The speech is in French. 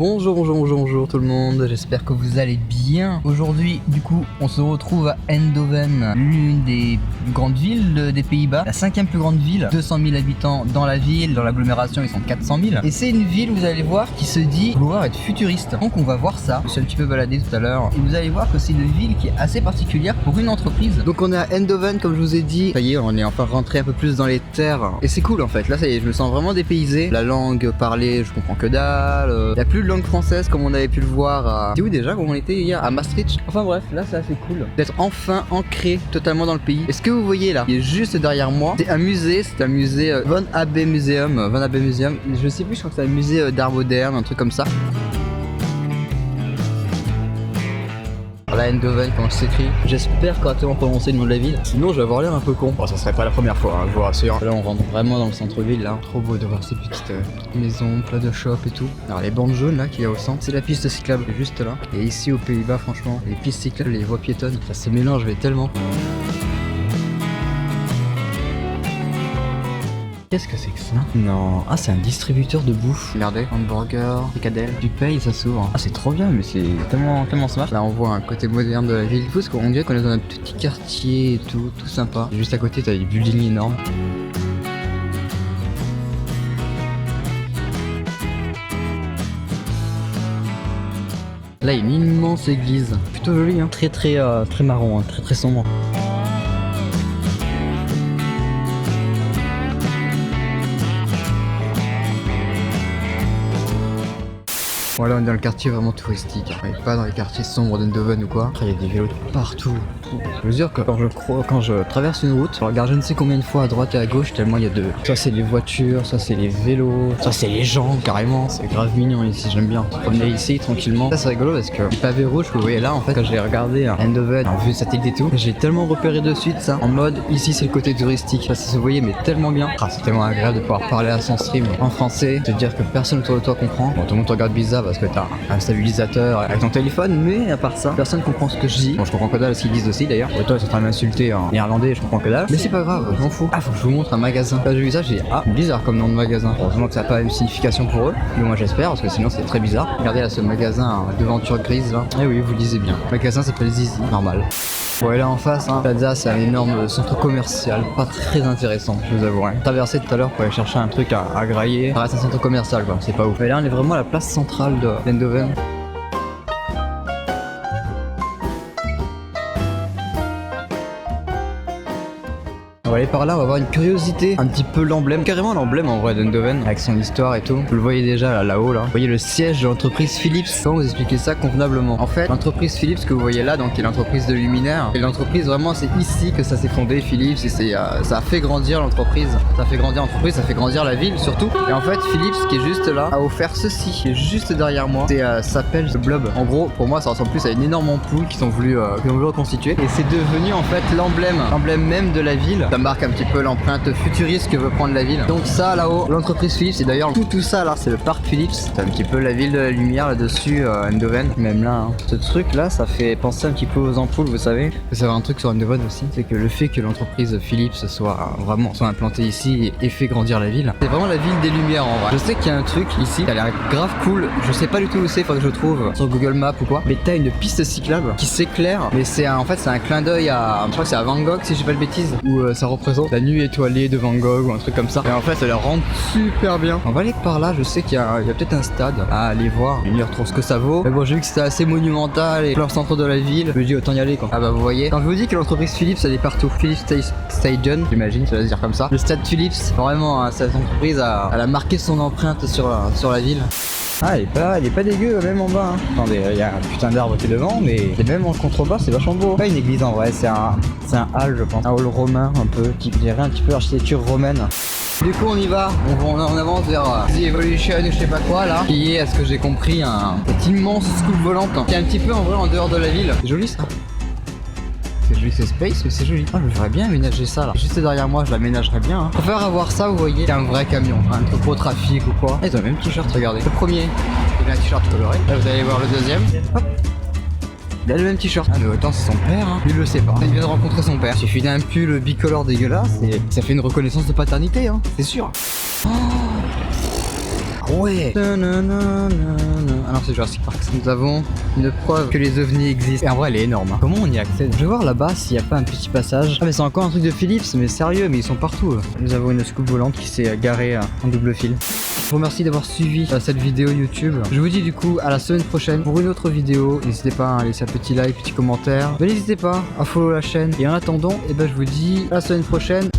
Bonjour tout le monde, j'espère que vous allez bien. Aujourd'hui, du coup, on se retrouve à Eindhoven, l'une des grandes villes des Pays-Bas, la 5e plus grande ville, 200 000 habitants dans la ville, dans l'agglomération ils sont 400 000. Et c'est une ville, vous allez voir, qui se dit vouloir être futuriste. Donc on va voir ça, je me suis un petit peu baladé tout à l'heure, et vous allez voir que c'est une ville qui est assez particulière pour une entreprise. Donc on est à Eindhoven, comme je vous ai dit, ça y est, on est enfin rentré un peu plus dans les terres. Et c'est cool en fait, là ça y est, je me sens vraiment dépaysé. La langue parlée, je comprends que dalle, il n'y a plus de langue française comme on avait pu le voir à... C'est où déjà où on était hier? À Maastricht. Enfin bref, là c'est assez cool d'être enfin ancré totalement dans le pays. Et ce que vous voyez là, qui est juste derrière moi, c'est un musée Van Abbe Museum. Je sais plus, je crois que c'est un musée d'art moderne, un truc comme ça. Là, Eindhoven, comment ça s'écrit? J'espère correctement prononcer le nom de la ville. Sinon, je vais avoir l'air un peu con. Bon, ça serait pas la première fois, hein, je vous rassure. Là, on rentre vraiment dans le centre-ville, là. Trop beau de voir ces petites maisons, plein de shops et tout. Alors, les bandes jaunes, là, qu'il y a au centre, c'est la piste cyclable, juste là. Et ici, aux Pays-Bas, franchement, les pistes cyclables, les voies piétonnes, ça se mélange, mais tellement. Qu'est-ce que c'est que ça? Non. Ah, c'est un distributeur de bouffe. Regardez, hamburger, fricadelle. Tu payes, ça s'ouvre. Ah, c'est trop bien, mais c'est tellement smart. Là, on voit un côté moderne de la ville. Parce qu'on dirait qu'on est dans un petit quartier et tout sympa. Et juste à côté, t'as des buildings énormes. Là, il y a une immense église. Plutôt jolie, hein. Très marron, hein. Très sombre. Voilà, on est dans le quartier vraiment touristique. On n'est pas dans les quartiers sombres d'Eindhoven ou quoi. Après, il y a des vélos de partout. Je vous jure que quand je traverse une route, je regarde je ne sais combien de fois à droite et à gauche, tellement il y a de... Soit c'est les voitures, soit c'est les vélos, soit c'est les gens carrément. C'est grave mignon ici, j'aime bien. Se promener ici tranquillement. Ça c'est rigolo parce que le pavé rouge que vous voyez là, en fait, quand j'ai regardé Eindhoven en vue satellite et tout, j'ai tellement repéré de suite ça. En mode, ici c'est le côté touristique. Ça se voyait mais tellement bien. Ah, c'est tellement agréable de pouvoir parler à son stream en français, te dire que personne autour de toi comprend. Bon, tout le monde te regarde bizarre parce que t'as un stabilisateur avec ton téléphone, mais à part ça, personne comprend ce que je dis. Bon, je comprends que dalle ce qu'ils disent aussi d'ailleurs. Et toi, ils sont en train de m'insulter en néerlandais, je comprends que dalle. Mais c'est pas grave, je m'en fous. Ah, faut que je vous montre un magasin. Là, j'ai vu ça, j'ai dit, ah, bizarre comme nom de magasin. Heureusement que ça n'a pas une signification pour eux. Mais moi, j'espère, parce que sinon, c'est très bizarre. Regardez là, ce magasin devanture grise là. Eh oui, vous lisez bien. Le magasin s'appelle Zizi, normal. Ouais, là en face, hein, Plaza, c'est un énorme centre commercial, pas très intéressant, je vous avoue. Traversé tout à l'heure pour aller chercher un truc à grailler. Ça reste un centre commercial, quoi, c'est pas ouf. Mais là, on est vraiment à la place centrale d'Eindhoven. On va aller par là, on va voir une curiosité, un petit peu l'emblème, carrément l'emblème en vrai d'Eindhoven, avec son histoire et tout. Vous le voyez déjà là-haut là. Vous voyez le siège de l'entreprise Philips. Comment vous expliquer ça convenablement? En fait, l'entreprise Philips que vous voyez là, donc qui est l'entreprise de luminaires, et l'entreprise vraiment c'est ici que ça s'est fondé, Philips, et ça a fait grandir l'entreprise. Ça fait grandir l'entreprise, ça fait grandir la ville surtout. Et en fait, Philips qui est juste là a offert ceci, qui est juste derrière moi. Ça s'appelle The Blob. En gros, pour moi, ça ressemble plus à une énorme ampoule qu'ils ont voulu reconstituer. Et c'est devenu en fait l'emblème même de la ville. Ça marque un petit peu l'empreinte futuriste que veut prendre la ville. Donc ça là-haut, l'entreprise Philips, et d'ailleurs tout ça là, c'est le parc Philips. C'est un petit peu la ville de la lumière là-dessus, Eindhoven. Même là, hein. Ce truc là, ça fait penser un petit peu aux ampoules, vous savez. Vous savez un truc sur Eindhoven aussi, c'est que le fait que l'entreprise Philips soit implantée ici et fait grandir la ville, c'est vraiment la ville des lumières en vrai. Je sais qu'il y a un truc ici qui a l'air grave cool. Je sais pas du tout où c'est, faut que je le trouve sur Google Maps ou quoi. Mais t'as une piste cyclable qui s'éclaire, mais en fait c'est un clin d'œil à, je crois que c'est à Van Gogh si j'ai pas de bêtises, où ça représente la nuit étoilée de Van Gogh ou un truc comme ça. Et en fait ça leur rend super bien. On va aller par là, je sais qu'il y a peut-être un stade à aller voir, venir trop ce que ça vaut. Mais bon, j'ai vu que c'était assez monumental et plein centre de la ville, je me dis autant y aller quoi. Ah bah vous voyez, quand je vous dis que l'entreprise Philips elle est partout, Philips Stadium, j'imagine, ça va se dire comme ça. Le stade Philips, vraiment cette entreprise elle a marqué son empreinte sur la ville. Ah, elle est pas dégueu, même en bas. Hein. Attendez, il y a un putain d'arbre qui est devant, mais même en contrebas, c'est vachement beau. Pas une église en vrai, c'est un hall, je pense. Un hall romain, un peu, qui dirait un petit peu architecture romaine. Du coup, on y va, on avance vers The Evolution ou je sais pas quoi là, qui est, à ce que j'ai compris, cette immense scoop volante qui est un petit peu en vrai en dehors de la ville. C'est joli ça. C'est joli, c'est space, mais c'est joli. Ah, je voudrais bien aménager ça là. Juste derrière moi, je l'aménagerais bien. Hein. Je préfère avoir ça, vous voyez, qu'un vrai camion, un truc au trafic ou quoi. Ah, ils ont le même t-shirt, regardez. Le premier, il a un t-shirt coloré. Là, vous allez voir le deuxième. Hop. Il a le même t-shirt. Ah mais attends, c'est son père, hein. Il le sait pas. Il vient de rencontrer son père. Il suffit d'un pull bicolore dégueulasse et ça fait une reconnaissance de paternité, hein. C'est sûr. Oh. Ouais. Ah non, c'est Jurassic Park. Nous avons une preuve que les ovnis existent. Et en vrai, elle est énorme. Hein. Comment on y accède? Je vais voir là-bas s'il n'y a pas un petit passage. Ah mais c'est encore un truc de Philips, mais sérieux, mais ils sont partout. Nous avons une scoop volante qui s'est garée en double fil. Je vous remercie d'avoir suivi cette vidéo YouTube. Je vous dis du coup à la semaine prochaine pour une autre vidéo. N'hésitez pas à laisser un petit like, petit commentaire. Mais n'hésitez pas à follow la chaîne. Et en attendant, je vous dis à la semaine prochaine.